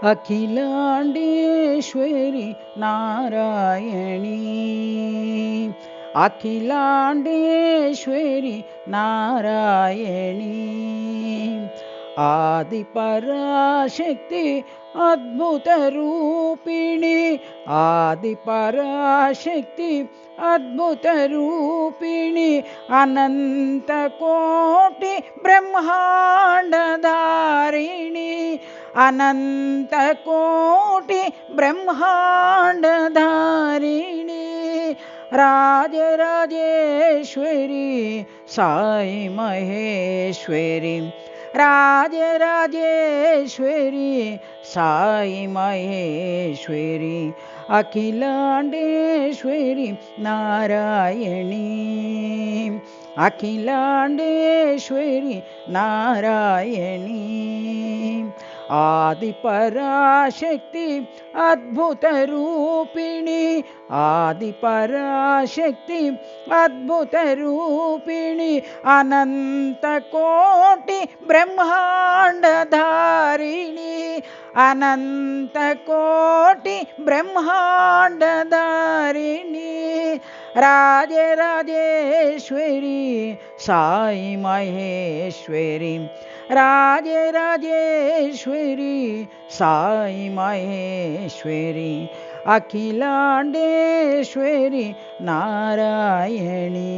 अखिलांडेश्वरी नारायणी, अखिलांडेश्वरी नारायणी, आदिपराशक्ति अद्भुत रूपिणी, आदिपराशक्ति अद्भुत रूपिणी, अनंत कोटि ब्रह्मांड धारिणी, अनंत कोटि ब्रह्मांड धारिणी, राजराजेश्वरी साई महेश्वरी, राजराजेश्वरी साई महेश्वरी, अखिलांडेश्वरी नारायणी, अखिलांडेश्वरी नारायणी, आदिपराशक्ति अद्भुत रूपिणी, आदिपराशक्ति अद्भुत रूपिणी, अनंत कोटि ब्रह्मांड धारिणी, अनंत कोटि ब्रह्मांड धारिणी, राजराजेश्वरी साई महेश्वरी, राजराजेश्वरी साई महेश्वरी, अखिलांडेश्वरी नारायणी।